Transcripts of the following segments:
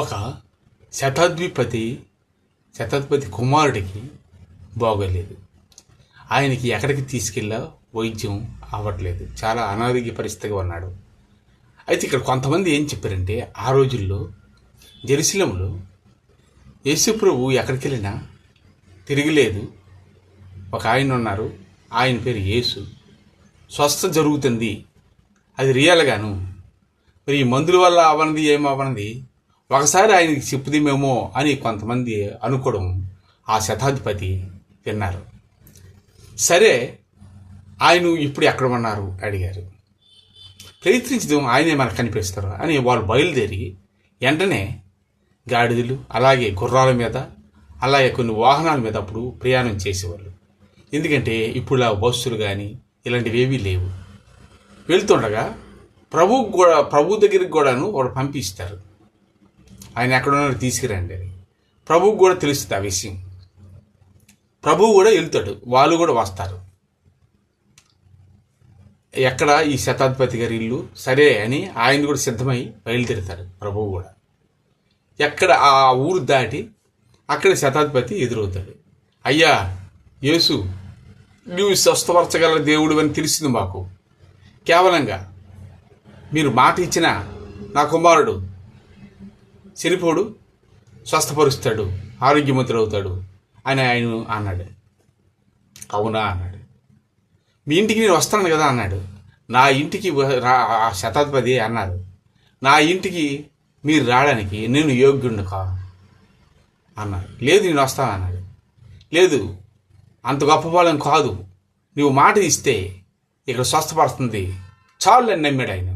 ఒక శతాధిపతి కుమారుడికి బాగోలేదు. ఆయనకి ఎక్కడికి తీసుకెళ్ళా వైద్యం అవ్వట్లేదు, చాలా అనారోగ్య పరిస్థితిగా ఉన్నాడు. అయితే ఇక్కడ కొంతమంది ఏం చెప్పారంటే, ఆ రోజుల్లో జెరూసలేములో యేసుప్రభు ఎక్కడికి వెళ్ళినా తిరగలేదు. ఒక ఆయన ఉన్నారు, ఆయన పేరు యేసు. స్వస్థ జరుగుతుంది, అది రియల్గాను. మరి ఈ మందుల వల్ల అవనది ఏమవనది ఒకసారి ఆయనకి చెప్పుదేమేమో అని కొంతమంది అనుకోవడం ఆ శతాధిపతి విన్నారు. సరే, ఆయన ఇప్పుడు ఎక్కడ ఉన్నారు అడిగారు. ప్రయత్నించడం ఆయనే మనకు కనిపిస్తారు అని వాళ్ళు బయలుదేరి వెంటనే గాడిదలు, అలాగే గుర్రాల మీద, అలాగే కొన్ని వాహనాల మీద అప్పుడు ప్రయాణం చేసేవాళ్ళు. ఎందుకంటే ఇప్పుడు బస్సులు కానీ ఇలాంటివి ఏవీ లేవు. వెళ్తుండగా ప్రభు దగ్గరికి కూడాను వాడు పంపిస్తారు, ఆయన ఎక్కడున్నారో తీసుకురండి అని. ప్రభువుకు కూడా తెలుస్తుంది ఆ విషయం. ప్రభువు కూడా వెళ్తాడు, వాళ్ళు కూడా వస్తారు. ఎక్కడ ఈ శతాధిపతి గారి ఇల్లు సరే అని ఆయన కూడా సిద్ధమై బయలుదేరుతాడు. ప్రభువు కూడా ఎక్కడ ఆ ఊరు దాటి అక్కడ శతాధిపతి ఎదురవుతాడు. అయ్యా యేసు, నువ్వు స్వస్థపరచగల దేవుడు అని తెలిసింది మాకు. కేవలంగా మీరు మాట ఇచ్చిన నా కుమారుడు చనిపోడు, స్వస్థపరుస్తాడు, ఆరోగ్యవంతుడు అవుతాడు అని ఆయన అన్నాడు. అవునా అన్నాడు. మీ ఇంటికి నేను వస్తాను కదా అన్నాడు. నా ఇంటికి ఆ శతాధిపతి అన్నారు, నా ఇంటికి మీరు రావడానికి నేను యోగ్యుడిని కాను అన్నాడు. లేదు, నేను వస్తాను అన్నాడు. లేదు, అంత గొప్ప వాళ్ళం కాదు, నువ్వు మాట ఇస్తే ఇక్కడ స్వస్థపడుతుంది చాలు అని నమ్మాడు ఆయన.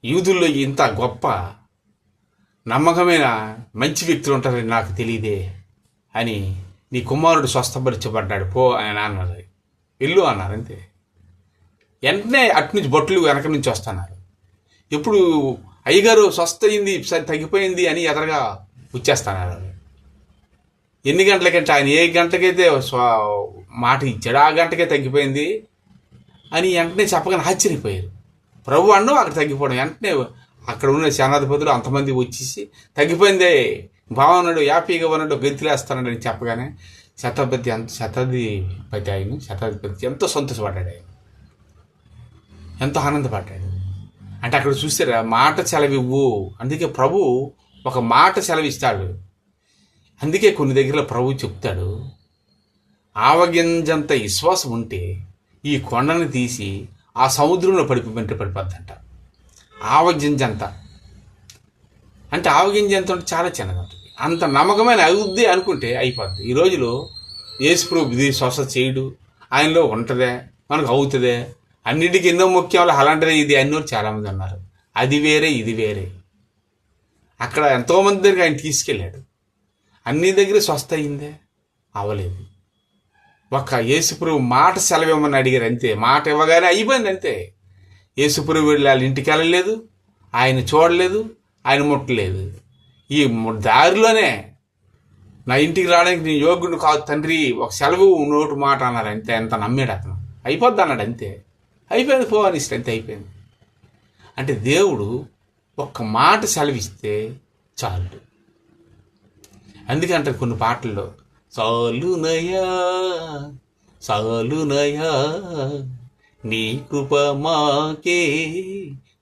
యూదుల్లో ఇంత గొప్ప నమ్మకమైన మంచి వ్యక్తులు ఉంటారని నాకు తెలియదే అని, నీ కుమారుడు స్వస్థపరచబడ్డాడు పో అని అన్నారు. వెళ్ళు అన్నారు. అంతే. వెంటనే అటు నుంచి బొట్లు వెనక నుంచి వస్తున్నారు. ఎప్పుడు అయ్యగారు స్వస్థ అయింది, తగ్గిపోయింది అని ఎదరగా వచ్చేస్తున్నారు. ఎన్ని గంటలకంటే ఆయన ఏ గంటకైతే మాట ఇచ్చాడు ఆ గంటకే తగ్గిపోయింది అని వెంటనే చెప్పగానే ఆశ్చర్యపోయారు. ప్రభు అన్ను అక్కడ తగ్గిపోవడం, వెంటనే అక్కడ ఉన్న సేనాధిపతులు అంతమంది వచ్చేసి తగ్గిపోయిందే బాగున్నాడు, హ్యాపీగా ఉన్నాడు, గెంతులేస్తున్నాడు అని చెప్పగానే శతాధిపతి ఎంతో సంతోషపడ్డాడు, ఆయన ఎంతో ఆనందపడ్డాడు. అంటే అక్కడ చూసారా, మాట సెలవివ్వు. అందుకే ప్రభు ఒక మాట సెలవిస్తాడు. అందుకే కొన్ని దగ్గర ప్రభు చెప్తాడు, ఆవగింజంత విశ్వాసం ఉంటే ఈ కొండను తీసి ఆ సముద్రంలో పడిపోద్దంట. ఆవగింజంత అంటే ఆవగింజంత అంటే చాలా చిన్నది ఉంటుంది. అంత నమ్మకమైన అవుద్ది అనుకుంటే అయిపోద్ది. ఈ రోజులో యేసుప్రభు ఇది స్వస్థత చేయడు, ఆయనలో ఉంటుందే, మనకు అవుతుందే, అన్నిటికీ ఎన్నో ముఖ్యంలో అలాంటిదే ఇది అన్నోరు చాలామంది ఉన్నారు. అది వేరే ఇది వేరే. అక్కడ ఎంతోమంది దగ్గర ఆయన తీసుకెళ్ళాడు, అన్ని దగ్గర స్వస్థ అయిందే, అవ్వలేదు. ఒక్క యేసుప్రభు మాట సెలవివ్వమని అడిగారు అంతే. మాట ఇవ్వగానే అయిపోయింది అంతే. యేసుప్రభు వెళ్ళి వాళ్ళ ఇంటికి వెళ్ళలేదు, ఆయన చూడలేదు, ఆయన ముట్టలేదు. ఈ దారిలోనే నా ఇంటికి రావడానికి నేను యోగ్యుడు కాదు తండ్రి, ఒక సెలవు నోటు మాట అన్నారు అంతే. ఎంత నమ్మాడు అతను. అయిపోద్ది అన్నాడు అంతే. అయిపోయింది, పోవని ఇష్టం అంతే, అయిపోయింది. అంటే దేవుడు ఒక్క మాట సెలవిస్తే చాలు. అందుకే అంటారు కొన్ని పాటల్లో, సాలునయా సాలునయా నీ కృప మాకే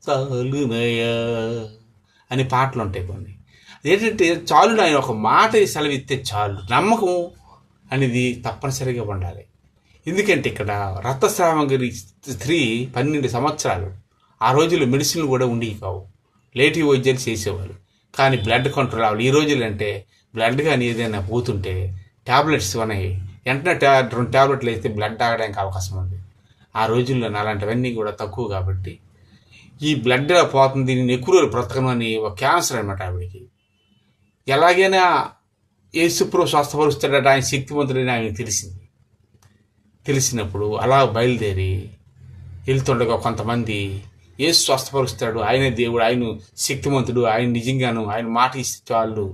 చాలునయా అని పాటలు ఉంటాయి కొన్ని. ఏంటంటే చాలు, ఆయన ఒక మాట సెలవిస్తే చాలు. నమ్మకం అనేది తప్పనిసరిగా ఉండాలి. ఎందుకంటే ఇక్కడ రక్తస్రావం గారి స్త్రీ 12 సంవత్సరాలు. ఆ రోజుల్లో మెడిసిన్లు కూడా ఉండేవి కావు, లేటివ్ వైద్యాలు చేసేవాళ్ళు. కానీ బ్లడ్ కంట్రోల్ అవ్వాలి. ఈ రోజులు అంటే బ్లడ్ కానీ ఏదైనా పోతుంటే ట్యాబ్లెట్స్ ఉన్నాయి, వెంటనే 2 ట్యాబ్లెట్లు వేస్తే బ్లడ్ ఆగడానికి అవకాశం ఉంది. ఆ రోజుల్లో అలాంటివన్నీ కూడా తక్కువ కాబట్టి ఈ బ్లడ్ పోతుంది, నేను ఎక్కువ రోజులు బ్రతకను అని ఒక క్యాన్సర్ అనమాట ఆవిడికి. ఎలాగైనా యేసుప్రభు స్వస్థపరుస్తాడట, ఆయన శక్తివంతుడని ఆయనకు తెలిసింది. తెలిసినప్పుడు అలా బయలుదేరి వెళ్తుండగా కొంతమంది యేసు స్వస్థపరుస్తాడు, ఆయనే దేవుడు, ఆయన శక్తివంతుడు, ఆయన నిజంగాను ఆయన మాట ఇస్తే వాళ్ళు,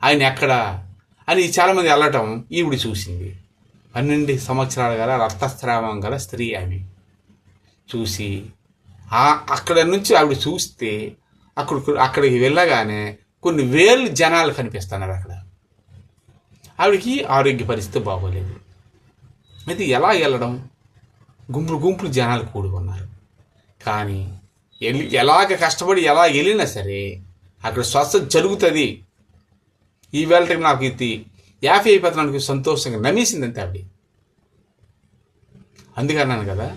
ఆయన ఎక్కడ అని చాలామంది వెళ్ళటం ఈవిడ చూసింది. 12 సంవత్సరాల గల రక్తస్రావం గల స్త్రీ ఆమె చూసి అక్కడ నుంచి ఆవిడ చూస్తే అక్కడికి వెళ్ళగానే కొన్ని వేలు జనాలు కనిపిస్తున్నారు అక్కడ. ఆవిడికి ఆరోగ్య పరిస్థితి బాగోలేదు. అయితే ఎలా వెళ్ళడం? గుంపులు గుంపులు జనాలు కూడుకున్నారు. కానీ ఎలాగ కష్టపడి ఎలా వెళ్ళినా సరే అక్కడ స్వస్థత జరుగుతుంది. ఈ వేళకి నాకు ఇది 50 అయిపోతున్నానికి సంతోషంగా నమ్మేసిందంతే ఆవిడ. అందుకన్నాను కదా,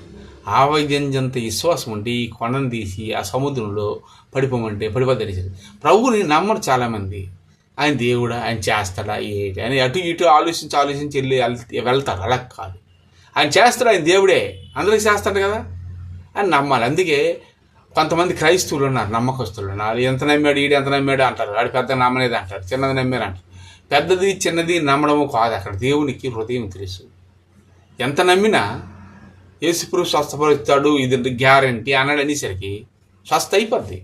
ఆవగింజంత విశ్వాసం ఉంటే ఈ కొండను తీసి ఆ సముద్రంలో పడిపోమంటే పడిపోద్దనిసింది. ప్రభువుని నమ్మరు చాలామంది. ఆయన దేవుడా, ఆయన చేస్తాడా ఏంటి అని అటు ఇటు ఆలోచించి వెళ్తారు. అలా కాదు, ఆయన చేస్తాడు, ఆయన దేవుడే, అందరికీ చేస్తాడు కదా అని నమ్మాలి. అందుకే కొంతమంది క్రైస్తవులు ఉన్నారు, నమ్మకస్తులు ఉన్నారు. ఎంత నమ్మాడు, ఈడు ఎంత నమ్మాడు అంటారు. వాడు పెద్ద నమ్మలేదు అంటారు, చిన్నది నమ్మారు అంటారు. పెద్దది చిన్నది నమ్మడము కాదు, అక్కడ దేవునికి హృదయం తెలుసు. ఎంత నమ్మినా యేసుప్రభు స్వస్థపరుస్తాడు, ఇది గ్యారంటీ అన్నాడు అనేసరికి స్వస్థ అయిపోద్ది.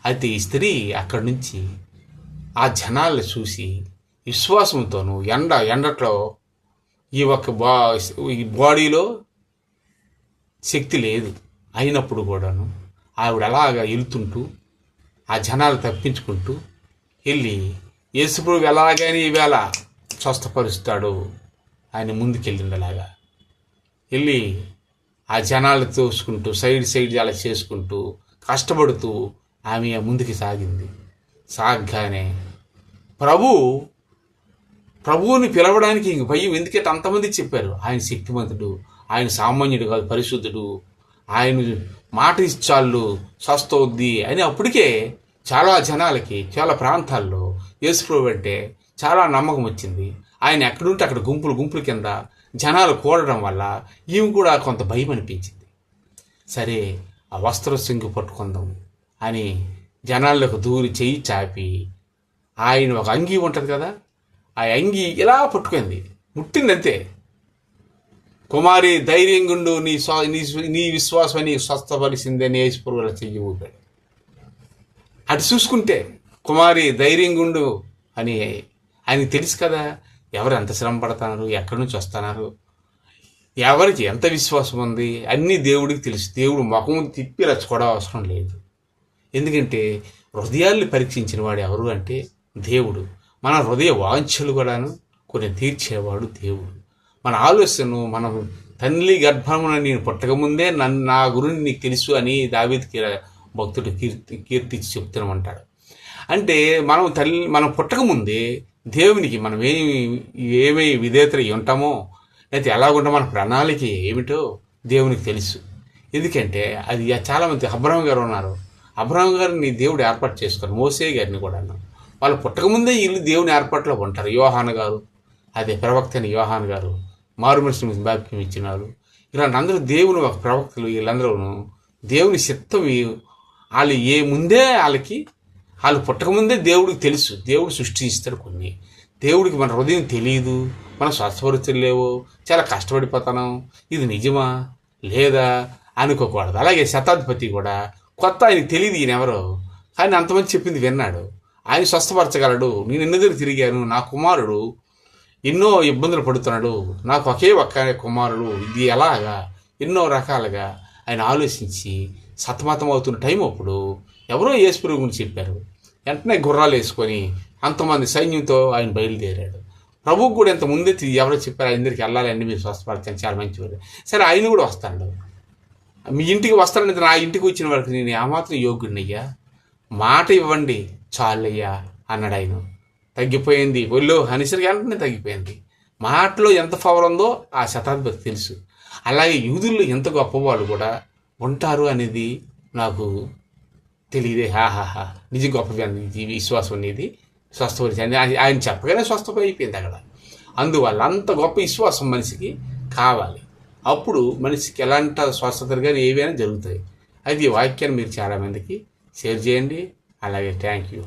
అయితే ఈ స్త్రీ అక్కడి నుంచి ఆ జనాలను చూసి విశ్వాసంతోనూ ఎండట్లో ఈ బాడీలో శక్తి లేదు అయినప్పుడు కూడాను ఆవిడ అలాగా వెళ్తుంటూ ఆ జనాలు తప్పించుకుంటూ వెళ్ళి యేసుప్రభు ఎలాగైనా ఈవేళ స్వస్థపరుస్తాడు ఆయన ముందుకెళ్ళింది. అలాగా వెళ్ళి ఆ జనాలు తోసుకుంటూ సైడ్ అలా చేసుకుంటూ కష్టపడుతూ ఆమె ముందుకి సాగింది. సాగగానే ప్రభువుని పిలవడానికి ఇంక భయం. ఎందుకంటే అంతమంది చెప్పారు ఆయన శక్తిమంతుడు, ఆయన సామాన్యుడు కాదు, పరిశుద్ధుడు, ఆయన మాట ఇచ్చాళ్ళు స్వస్థవుద్ది అని. అప్పటికే చాలా జనాలకి చాలా ప్రాంతాల్లో యేసుప్రభు అంటే చాలా నమ్మకం వచ్చింది. ఆయన ఎక్కడుంటే అక్కడ గుంపులు కింద జనాలు కూడడం వల్ల ఈమె కూడా కొంత భయం అనిపించింది. సరే ఆ వస్త్ర సింగు పట్టుకుందాం అని జనాలకు దూరి చెయ్యి చాపి ఆయన ఒక అంగీ ఉంటుంది కదా, ఆ అంగీ ఇలా పట్టుకుంది, ముట్టిందంతే. కుమారి ధైర్యంగుండు, నీ విశ్వాసం నీ స్వస్థపరిచిందని యేసుప్రభువుల చెయ్యి ఊపాడు. అటు చూసుకుంటే కుమారి ధైర్యంగుండు అని ఆయనకి తెలుసు కదా, ఎవరు ఎంత శ్రమ పడుతున్నారు, ఎక్కడి నుంచి వస్తున్నారు, ఎవరికి ఎంత విశ్వాసం ఉంది అన్నీ దేవుడికి తెలుసు. దేవుడు ముఖం తిప్పి రచ్చుకోవడం అవసరం లేదు. ఎందుకంటే హృదయాల్ని పరీక్షించిన వాడు ఎవరు అంటే దేవుడు. మన హృదయ వాంఛలు కూడాను కొన్ని తీర్చేవాడు దేవుడు. మన ఆలోచనను మనం తల్లి గర్భమున నేను పుట్టకముందే నా గురించి నీకు తెలుసు అని దావీదుకి భక్తుడు కీర్తించి చెప్తున్నామంటాడు. అంటే మనం పుట్టకముందే దేవునికి మనం ఏమి విధేయతలు ఉంటామో లేకపోతే ఎలాగుంటామో మన ప్రణాళిక ఏమిటో దేవునికి తెలుసు. ఎందుకంటే అది చాలామంది అబ్రహాం గారు ఉన్నారు. అబ్రహాం గారిని దేవుడు ఏర్పాటు చేసుకున్నారు, మోసే గారిని కూడా అన్నారు. వాళ్ళు పుట్టకముందే వీళ్ళు దేవుని ఏర్పాటులో ఉంటారు. యోహాను గారు, అదే ప్రవక్త అయిన యోహాను గారు, మారుమనసు బాప్తిసం ఇచ్చిన వాళ్ళు, ఇలాంటి అందరూ దేవుని ఒక ప్రవక్తలు. వీళ్ళందరూ దేవుని చిత్తం వాళ్ళు వాళ్ళు పుట్టకముందే దేవుడికి తెలుసు. దేవుడు సృష్టిస్తాడు కొన్ని. దేవుడికి మన హృదయం తెలియదు, మనం స్వస్థపరుచలేవు, చాలా కష్టపడిపోతాను, ఇది నిజమా లేదా అనుకోకూడదు. అలాగే శతాధిపతి కూడా కొత్త, ఆయనకి తెలియదు ఈయన ఎవరో, కానీ అంతమంది చెప్పింది విన్నాడు. ఆయన స్వస్థపరచగలడు, నేను ఎన్నో దగ్గర తిరిగాను, నా కుమారుడు ఎన్నో ఇబ్బందులు పడుతున్నాడు, నాకు ఒక్క కుమారుడు, ఇది ఎలాగా ఎన్నో రకాలుగా ఆయన ఆలోచించి సతమతం అవుతున్న టైం అప్పుడు ఎవరో యేసుప్రభు గురించి చెప్పారు. వెంటనే గుర్రాలు వేసుకొని అంతమంది సైన్యంతో ఆయన బయలుదేరాడు. ప్రభువుకు కూడా ఇంత ముందే ఎవరో చెప్పారు ఆయన దగ్గరికి వెళ్ళాలండి, మీరు స్వస్థపరచండి, చాలా మంచివారు. సరే ఆయన కూడా వస్తాడు, మీ ఇంటికి వస్తానంటే నా ఇంటికి వచ్చిన వాడికి నేను ఏమాత్రం యోగ్యుడినయ్యా, మాట ఇవ్వండి చాలయ్యా అన్నాడు. ఆయన తగ్గిపోయింది ఒళ్ళు అనేసరికి వెంటనే తగ్గిపోయింది. మాటలో ఎంత పవర్ ఉందో ఆ శతాధిపతి తెలుసు. అలాగే యూదుల్లో ఎంత గొప్పవాళ్ళు కూడా ఉంటారు అనేది నాకు తెలియదే. నిజం గొప్ప విశ్వాసం అనేది స్వస్థపరిచింది. ఆయన చెప్పగానే స్వస్థమైపోయింది అక్కడ. అందువల్ల అంత గొప్ప విశ్వాసం మనిషికి కావాలి. అప్పుడు మనిషికి ఎలాంటి స్వస్థతలు కానీ ఏవైనా జరుగుతాయి. అయితే ఈ వాక్యాన్ని మీరు చాలామందికి షేర్ చేయండి. అలాగే థ్యాంక్ యూ.